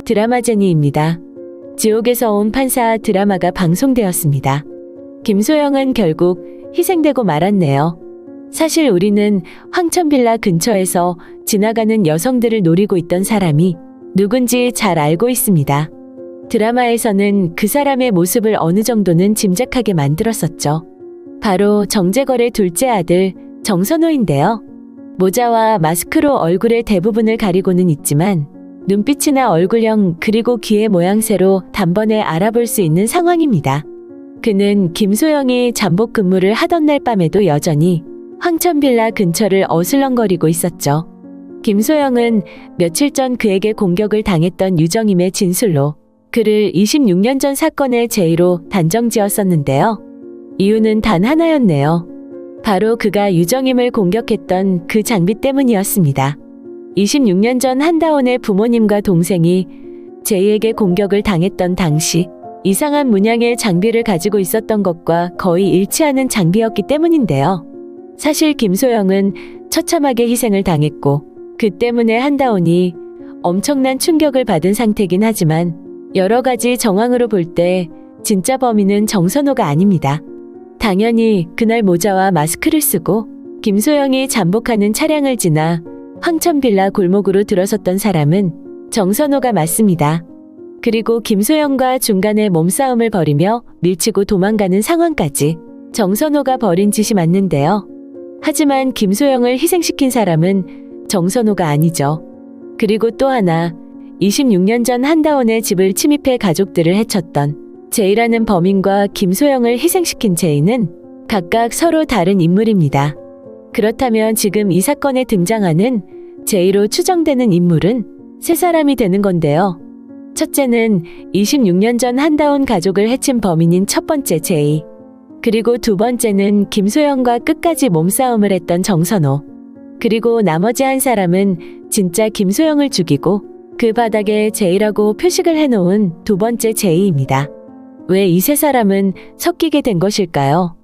드라마제니입니다. 지옥에서 온 판사 드라마가 방송되었습니다. 김소영은 결국 희생되고 말았네요. 사실 우리는 황천빌라 근처에서 지나가는 여성들을 노리고 있던 사람이 누군지 잘 알고 있습니다. 드라마에서는 그 사람의 모습을 어느 정도는 짐작하게 만들었었죠. 바로 정재걸의 둘째 아들 정선호인데요. 모자와 마스크로 얼굴의 대부분을 가리고는 있지만 눈빛이나 얼굴형 그리고 귀의 모양새로 단번에 알아볼 수 있는 상황입니다. 그는 김소영이 잠복 근무를 하던 날 밤에도 여전히 황천빌라 근처를 어슬렁거리고 있었죠. 김소영은 며칠 전 그에게 공격을 당했던 유정임의 진술로 그를 26년 전 사건의 제의로 단정지었었는데요. 이유는 단 하나였네요. 바로 그가 유정임을 공격했던 그 장비 때문이었습니다. 26년 전 한다원의 부모님과 동생이 제이에게 공격을 당했던 당시 이상한 문양의 장비를 가지고 있었던 것과 거의 일치하는 장비였기 때문인데요. 사실 김소영은 처참하게 희생을 당했고 그 때문에 한다원이 엄청난 충격을 받은 상태긴 하지만 여러 가지 정황으로 볼 때 진짜 범인은 정선호가 아닙니다. 당연히 그날 모자와 마스크를 쓰고 김소영이 잠복하는 차량을 지나 황천빌라 골목으로 들어섰던 사람은 정선호가 맞습니다. 그리고 김소영과 중간에 몸싸움을 벌이며 밀치고 도망가는 상황까지 정선호가 벌인 짓이 맞는데요. 하지만 김소영을 희생시킨 사람은 정선호가 아니죠. 그리고 또 하나, 26년 전 한다원의 집을 침입해 가족들을 해쳤던 제이라는 범인과 김소영을 희생시킨 제이는 각각 서로 다른 인물입니다. 그렇다면 지금 이 사건에 등장하는 제이로 추정되는 인물은 세 사람이 되는 건데요. 첫째는 26년 전 한다원 가족을 해친 범인인 첫 번째 제이. 그리고 두 번째는 김소영과 끝까지 몸싸움을 했던 정선호. 그리고 나머지 한 사람은 진짜 김소영을 죽이고 그 바닥에 제이라고 표식을 해놓은 두 번째 제이입니다. 왜 이 세 사람은 섞이게 된 것일까요?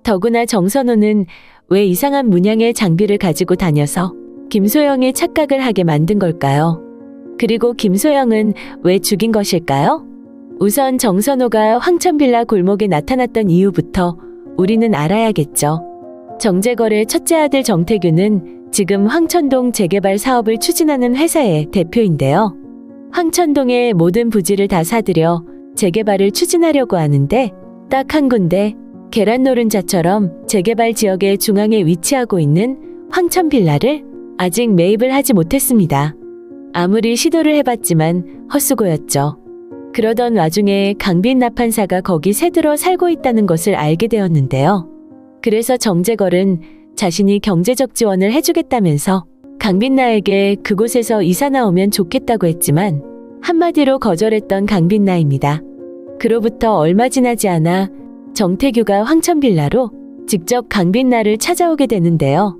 더구나 정선호는 왜 이상한 문양의 장비를 가지고 다녀서 김소영이 착각을 하게 만든 걸까요? 그리고 김소영은 왜 죽인 것일까요? 우선 정선호가 황천빌라 골목에 나타났던 이유부터 우리는 알아야겠죠. 정재걸의 첫째 아들 정태규는 지금 황천동 재개발 사업을 추진하는 회사의 대표인데요. 황천동의 모든 부지를 다 사들여 재개발을 추진하려고 하는데 딱 한 군데 계란 노른자처럼 재개발 지역의 중앙에 위치하고 있는 황천빌라를 아직 매입을 하지 못했습니다. 아무리 시도를 해봤지만 헛수고였죠. 그러던 와중에 강빈나 판사가 거기 새들어 살고 있다는 것을 알게 되었는데요. 그래서 정재걸은 자신이 경제적 지원을 해주겠다면서 강빈나에게 그곳에서 이사 나오면 좋겠다고 했지만 한마디로 거절했던 강빈나입니다. 그로부터 얼마 지나지 않아 정태규가 황천빌라로 직접 강빈나를 찾아오게 되는데요.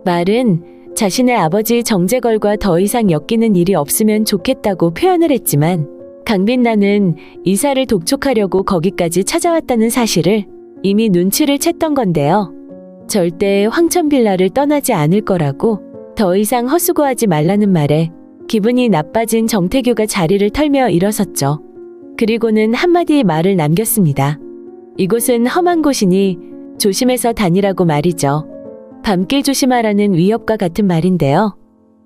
말은 자신의 아버지 정재걸과 더 이상 엮이는 일이 없으면 좋겠다고 표현을 했지만 강빈나는 이사를 독촉하려고 거기까지 찾아왔다는 사실을 이미 눈치를 챘던 건데요. 절대 황천빌라를 떠나지 않을 거라고 더 이상 헛수고하지 말라는 말에 기분이 나빠진 정태규가 자리를 털며 일어섰죠. 그리고는 한마디 말을 남겼습니다. 이곳은 험한 곳이니 조심해서 다니라고 말이죠. 밤길 조심하라는 위협과 같은 말인데요.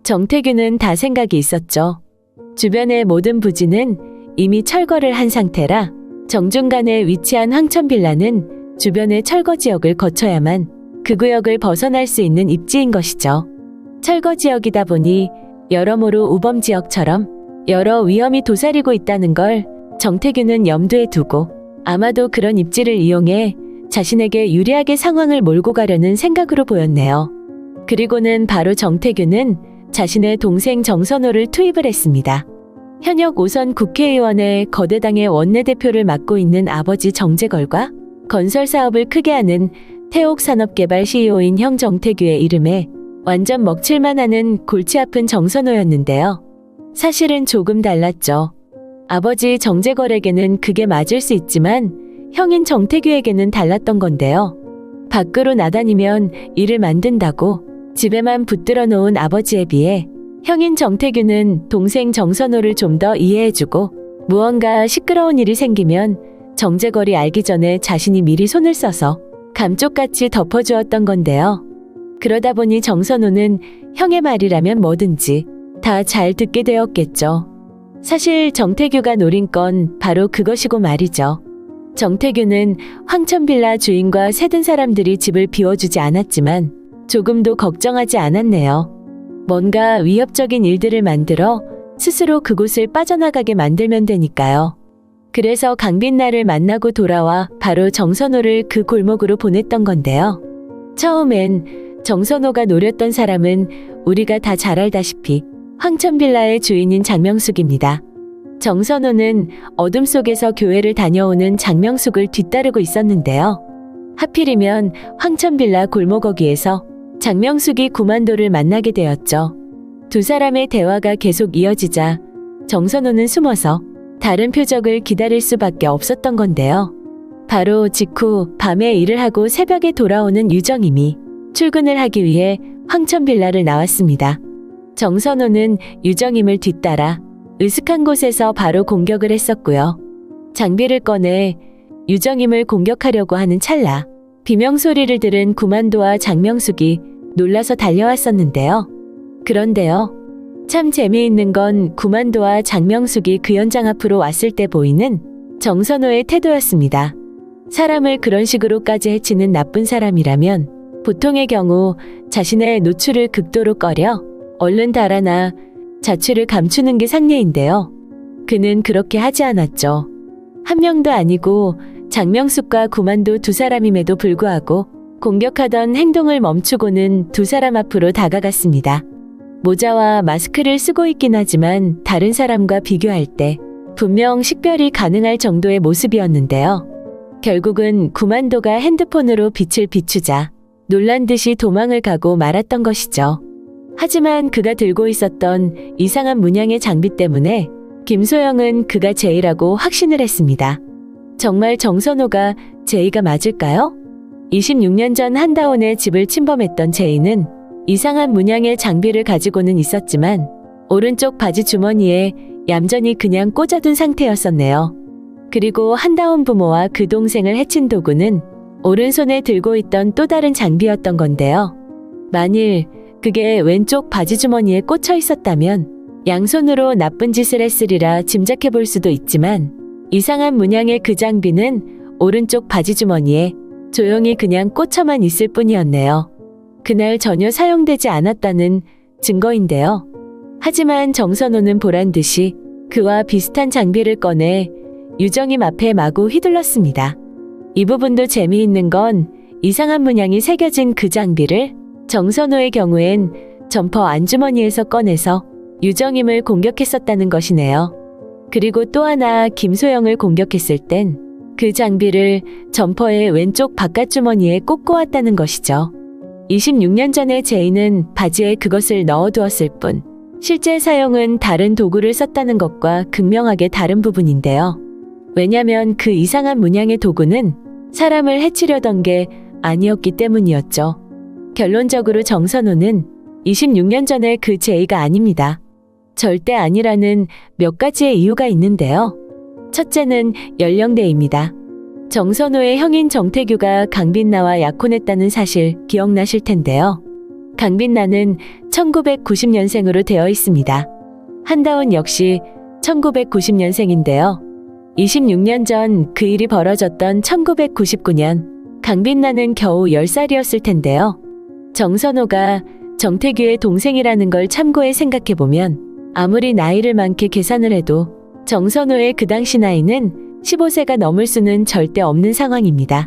정태규는 다 생각이 있었죠. 주변의 모든 부지는 이미 철거를 한 상태라 정중간에 위치한 황천빌라는 주변의 철거 지역을 거쳐야만 그 구역을 벗어날 수 있는 입지인 것이죠. 철거 지역이다 보니 여러모로 우범 지역처럼 여러 위험이 도사리고 있다는 걸 정태규는 염두에 두고 아마도 그런 입지를 이용해 자신에게 유리하게 상황을 몰고 가려는 생각으로 보였네요. 그리고는 바로 정태규는 자신의 동생 정선호를 투입을 했습니다. 현역 5선 국회의원의 거대당의 원내대표를 맡고 있는 아버지 정재걸과 건설 사업을 크게 하는 태옥산업개발 CEO인 형 정태규의 이름에 완전 먹칠만 하는 골치 아픈 정선호였는데요. 사실은 조금 달랐죠. 아버지 정재걸에게는 그게 맞을 수 있지만 형인 정태규에게는 달랐던 건데요. 밖으로 나다니면 일을 만든다고 집에만 붙들어 놓은 아버지에 비해 형인 정태규는 동생 정선호를 좀 더 이해해주고 무언가 시끄러운 일이 생기면 정재걸이 알기 전에 자신이 미리 손을 써서 감쪽같이 덮어주었던 건데요. 그러다 보니 정선호는 형의 말이라면 뭐든지 다 잘 듣게 되었겠죠. 사실 정태규가 노린 건 바로 그것이고 말이죠. 정태규는 황천빌라 주인과 세든 사람들이 집을 비워주지 않았지만 조금도 걱정하지 않았네요. 뭔가 위협적인 일들을 만들어 스스로 그곳을 빠져나가게 만들면 되니까요. 그래서 강빛나를 만나고 돌아와 바로 정선호를 그 골목으로 보냈던 건데요. 처음엔 정선호가 노렸던 사람은 우리가 다 잘 알다시피 황천빌라의 주인인 장명숙입니다. 정선호는 어둠 속에서 교회를 다녀오는 장명숙을 뒤따르고 있었는데요. 하필이면 황천빌라 골목어귀에서 장명숙이 구만도를 만나게 되었죠. 두 사람의 대화가 계속 이어지자 정선호는 숨어서 다른 표적을 기다릴 수밖에 없었던 건데요. 바로 직후 밤에 일을 하고 새벽에 돌아오는 유정임이 출근을 하기 위해 황천빌라를 나왔습니다. 정선호는 유정임을 뒤따라 으슥한 곳에서 바로 공격을 했었고요. 장비를 꺼내 유정임을 공격하려고 하는 찰나 비명소리를 들은 구만도와 장명숙이 놀라서 달려왔었는데요. 그런데요. 참 재미있는 건 구만도와 장명숙이 그 현장 앞으로 왔을 때 보이는 정선호의 태도였습니다. 사람을 그런 식으로까지 해치는 나쁜 사람이라면 보통의 경우 자신의 노출을 극도로 꺼려 얼른 달아나 자취를 감추는 게 상례인데요. 그는 그렇게 하지 않았죠. 한 명도 아니고 장명숙과 구만도 두 사람임에도 불구하고 공격하던 행동을 멈추고는 두 사람 앞으로 다가갔습니다. 모자와 마스크를 쓰고 있긴 하지만 다른 사람과 비교할 때 분명 식별이 가능할 정도의 모습이었는데요. 결국은 구만도가 핸드폰으로 빛을 비추자 놀란 듯이 도망을 가고 말았던 것이죠. 하지만 그가 들고 있었던 이상한 문양의 장비 때문에 김소영은 그가 제이라고 확신을 했습니다. 정말 정선호가 제이가 맞을까요? 26년 전 한다운의 집을 침범했던 제이는 이상한 문양의 장비를 가지고는 있었지만 오른쪽 바지 주머니에 얌전히 그냥 꽂아둔 상태였었네요. 그리고 한다운 부모와 그 동생을 해친 도구는 오른손에 들고 있던 또 다른 장비였던 건데요. 만일 그게 왼쪽 바지 주머니에 꽂혀 있었다면 양손으로 나쁜 짓을 했으리라 짐작해 볼 수도 있지만 이상한 문양의 그 장비는 오른쪽 바지 주머니에 조용히 그냥 꽂혀만 있을 뿐이었네요. 그날 전혀 사용되지 않았다는 증거인데요. 하지만 정선호는 보란 듯이 그와 비슷한 장비를 꺼내 유정임 앞에 마구 휘둘렀습니다. 이 부분도 재미있는 건 이상한 문양이 새겨진 그 장비를 정선호의 경우엔 점퍼 안주머니에서 꺼내서 유정임을 공격했었다는 것이네요. 그리고 또 하나 김소영을 공격했을 땐 그 장비를 점퍼의 왼쪽 바깥주머니에 꽂고 왔다는 것이죠. 26년 전에 제이는 바지에 그것을 넣어두었을 뿐 실제 사용은 다른 도구를 썼다는 것과 극명하게 다른 부분인데요. 왜냐면 그 이상한 문양의 도구는 사람을 해치려던 게 아니었기 때문이었죠. 결론적으로 정선호는 26년 전에 그 제이가 아닙니다. 절대 아니라는 몇 가지의 이유가 있는데요. 첫째는 연령대입니다. 정선호의 형인 정태규가 강빛나와 약혼했다는 사실 기억나실 텐데요. 강빛나는 1990년생으로 되어 있습니다. 한다운 역시 1990년생인데요. 26년 전 그 일이 벌어졌던 1999년 강빛나는 겨우 10살이었을 텐데요. 정선호가 정태규의 동생이라는 걸 참고해 생각해보면 아무리 나이를 많게 계산을 해도 정선호의 그 당시 나이는 15세가 넘을 수는 절대 없는 상황입니다.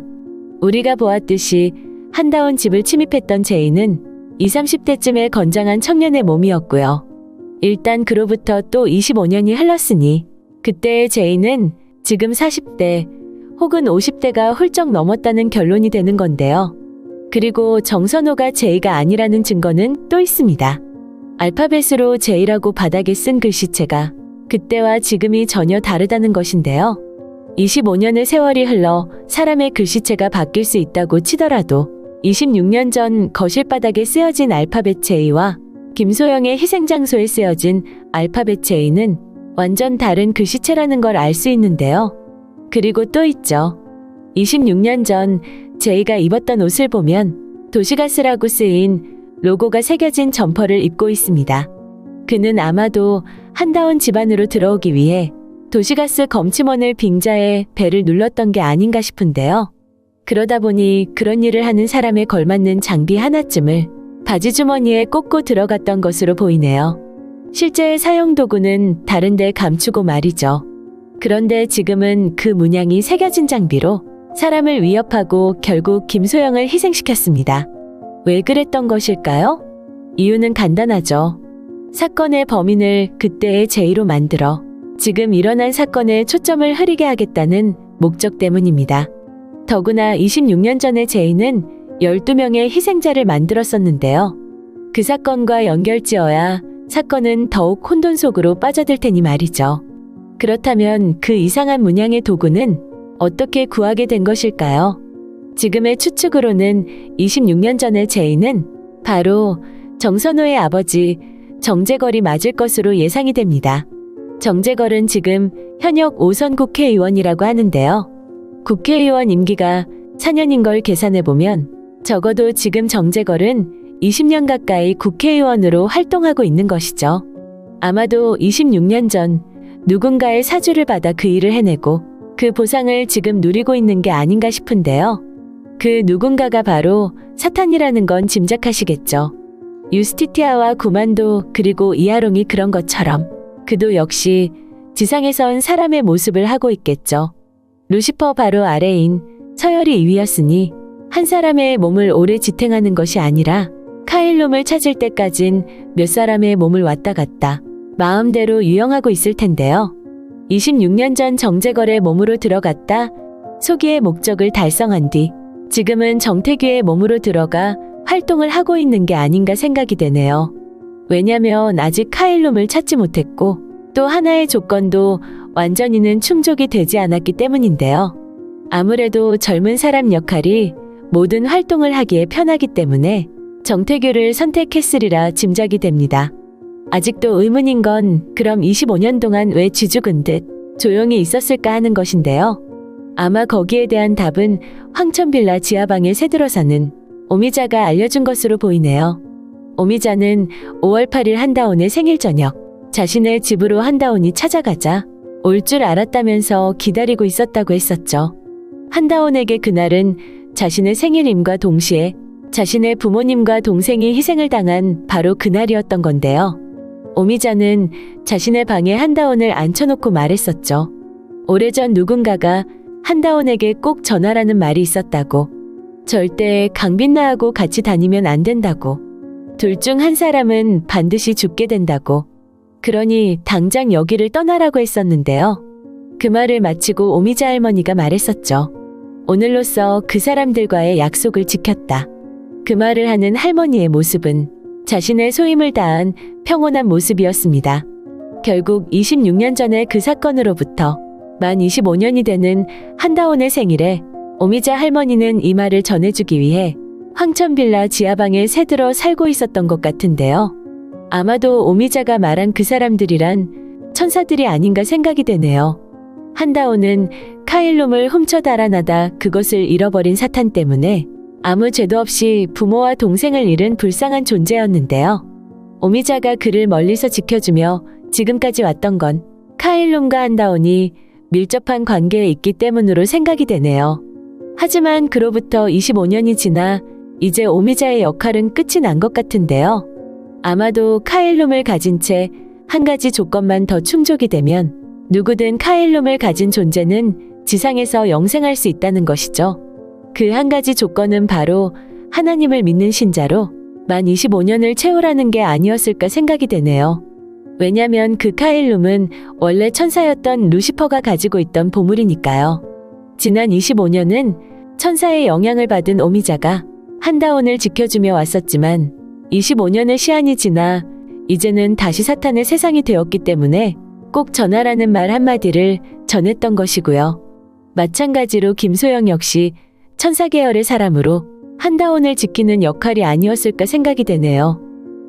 우리가 보았듯이 한다운 집을 침입했던 제이는 20, 30대쯤의 건장한 청년의 몸이었고요. 일단 그로부터 또 25년이 흘렀으니 그때의 제이는 지금 40대 혹은 50대가 훌쩍 넘었다는 결론이 되는 건데요. 그리고 정선호가 제이가 아니라는 증거는 또 있습니다. 알파벳으로 제이라고 바닥에 쓴 글씨체가 그때와 지금이 전혀 다르다는 것인데요. 25년의 세월이 흘러 사람의 글씨체가 바뀔 수 있다고 치더라도 26년 전 거실 바닥에 쓰여진 알파벳 J와 김소영의 희생 장소에 쓰여진 알파벳 J는 완전 다른 글씨체라는 걸 알 수 있는데요. 그리고 또 있죠. 26년 전 J가 입었던 옷을 보면 도시가스라고 쓰인 로고가 새겨진 점퍼를 입고 있습니다. 그는 아마도 한다운 집안으로 들어오기 위해 도시가스 검침원을 빙자해 벨을 눌렀던 게 아닌가 싶은데요. 그러다 보니 그런 일을 하는 사람에 걸맞는 장비 하나쯤을 바지 주머니에 꽂고 들어갔던 것으로 보이네요. 실제 사용 도구는 다른 데 감추고 말이죠. 그런데 지금은 그 문양이 새겨진 장비로 사람을 위협하고 결국 김소영을 희생시켰습니다. 왜 그랬던 것일까요? 이유는 간단하죠. 사건의 범인을 그때의 J로 만들어 지금 일어난 사건에 초점을 흐리게 하겠다는 목적 때문입니다. 더구나 26년 전에 J는 12명의 희생자를 만들었었는데요. 그 사건과 연결지어야 사건은 더욱 혼돈 속으로 빠져들 테니 말이죠. 그렇다면 그 이상한 문양의 도구는 어떻게 구하게 된 것일까요? 지금의 추측으로는 26년 전에 J는 바로 정선호의 아버지 정재걸이 맞을 것으로 예상이 됩니다. 정재걸은 지금 현역 5선 국회의원이라고 하는데요. 국회의원 임기가 4년인 걸 계산해보면 적어도 지금 정재걸은 20년 가까이 국회의원으로 활동하고 있는 것이죠. 아마도 26년 전 누군가의 사주를 받아 그 일을 해내고 그 보상을 지금 누리고 있는 게 아닌가 싶은데요. 그 누군가가 바로 사탄이라는 건 짐작하시겠죠. 유스티티아와 구만도 그리고 이하롱이 그런 것처럼 그도 역시 지상에선 사람의 모습을 하고 있겠죠. 루시퍼 바로 아래인 서열이 2위였으니 한 사람의 몸을 오래 지탱하는 것이 아니라 카일롬을 찾을 때까진 몇 사람의 몸을 왔다 갔다 마음대로 유영하고 있을 텐데요. 26년 전 정재걸의 몸으로 들어갔다 소기의 목적을 달성한 뒤 지금은 정태규의 몸으로 들어가 활동을 하고 있는 게 아닌가 생각이 되네요. 왜냐면 아직 카일롬을 찾지 못했고 또 하나의 조건도 완전히는 충족이 되지 않았기 때문인데요. 아무래도 젊은 사람 역할이 모든 활동을 하기에 편하기 때문에 정태규를 선택했으리라 짐작이 됩니다. 아직도 의문인 건 그럼 25년 동안 왜 쥐죽은 듯 조용히 있었을까 하는 것인데요. 아마 거기에 대한 답은 황천빌라 지하방에 새들어 사는 오미자가 알려준 것으로 보이네요. 오미자는 5월 8일 한다온의 생일 저녁 자신의 집으로 한다온이 찾아가자 올 줄 알았다면서 기다리고 있었다고 했었죠. 한다온에게 그날은 자신의 생일임과 동시에 자신의 부모님과 동생이 희생을 당한 바로 그날이었던 건데요. 오미자는 자신의 방에 한다온을 앉혀놓고 말했었죠. 오래전 누군가가 한다온에게 꼭 전하라는 말이 있었다고. 절대 강빛나하고 같이 다니면 안 된다고. 둘 중 한 사람은 반드시 죽게 된다고. 그러니 당장 여기를 떠나라고 했었는데요. 그 말을 마치고 오미자 할머니가 말했었죠. 오늘로써 그 사람들과의 약속을 지켰다. 그 말을 하는 할머니의 모습은 자신의 소임을 다한 평온한 모습이었습니다. 결국 26년 전의 그 사건으로부터 만 25년이 되는 한다온의 생일에 오미자 할머니는 이 말을 전해주기 위해 황천빌라 지하방에 새들어 살고 있었던 것 같은데요. 아마도 오미자가 말한 그 사람들이란 천사들이 아닌가 생각이 되네요. 한다온은 카일롬을 훔쳐 달아나다 그것을 잃어버린 사탄 때문에 아무 죄도 없이 부모와 동생을 잃은 불쌍한 존재였는데요. 오미자가 그를 멀리서 지켜주며 지금까지 왔던 건 카일롬과 한다온이 밀접한 관계에 있기 때문으로 생각이 되네요. 하지만 그로부터 25년이 지나 이제 오미자의 역할은 끝이 난 것 같은데요. 아마도 카일롬을 가진 채 한 가지 조건만 더 충족이 되면 누구든 카일롬을 가진 존재는 지상에서 영생할 수 있다는 것이죠. 그 한 가지 조건은 바로 하나님을 믿는 신자로 만 25년을 채우라는 게 아니었을까 생각이 되네요. 왜냐면 그 카일룸은 원래 천사였던 루시퍼가 가지고 있던 보물이니까요. 지난 25년은 천사의 영향을 받은 오미자가 한다온을 지켜주며 왔었지만 25년의 시한이 지나 이제는 다시 사탄의 세상이 되었기 때문에 꼭 전하라는 말 한마디를 전했던 것이고요. 마찬가지로 김소영 역시 천사 계열의 사람으로 한다온을 지키는 역할이 아니었을까 생각이 되네요.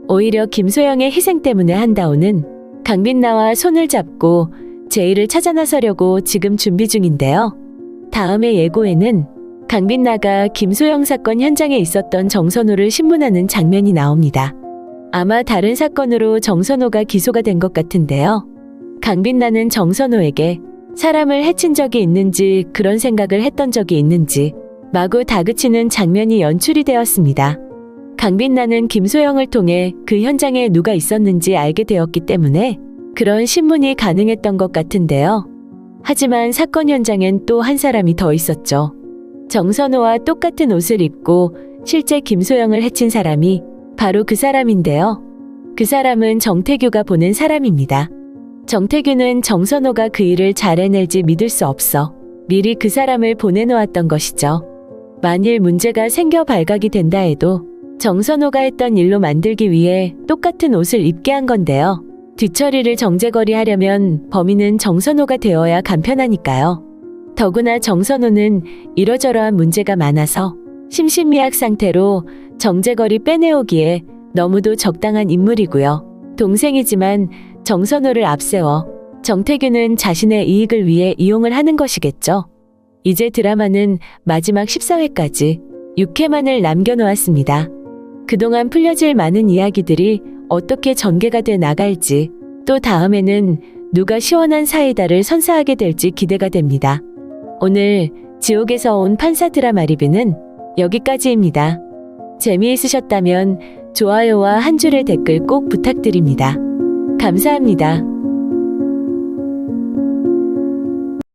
오히려 김소영의 희생 때문에 한다오는 강빈나와 손을 잡고 제이를 찾아 나서려고 지금 준비 중인데요. 다음의 예고에는 강빈나가 김소영 사건 현장에 있었던 정선호를 신문하는 장면이 나옵니다. 아마 다른 사건으로 정선호가 기소가 된 것 같은데요. 강빈나는 정선호에게 사람을 해친 적이 있는지 그런 생각을 했던 적이 있는지 마구 다그치는 장면이 연출이 되었습니다. 강빈나는 김소영을 통해 그 현장에 누가 있었는지 알게 되었기 때문에 그런 신문이 가능했던 것 같은데요. 하지만 사건 현장엔 또 한 사람이 더 있었죠. 정선호와 똑같은 옷을 입고 실제 김소영을 해친 사람이 바로 그 사람인데요. 그 사람은 정태규가 보낸 사람입니다. 정태규는 정선호가 그 일을 잘 해낼지 믿을 수 없어 미리 그 사람을 보내놓았던 것이죠. 만일 문제가 생겨 발각이 된다 해도 정선호가 했던 일로 만들기 위해 똑같은 옷을 입게 한 건데요. 뒤처리를 정제거리 하려면 범인은 정선호가 되어야 간편하니까요. 더구나 정선호는 이러저러한 문제가 많아서 심신미약 상태로 정제거리 빼내오기에 너무도 적당한 인물이고요. 동생이지만 정선호를 앞세워 정태규는 자신의 이익을 위해 이용을 하는 것이겠죠. 이제 드라마는 마지막 14회까지 6회만을 남겨놓았습니다. 그동안 풀려질 많은 이야기들이 어떻게 전개가 돼 나갈지, 또 다음에는 누가 시원한 사이다를 선사하게 될지 기대가 됩니다. 오늘 지옥에서 온 판사 드라마 리뷰는 여기까지입니다. 재미있으셨다면 좋아요와 한 줄의 댓글 꼭 부탁드립니다. 감사합니다.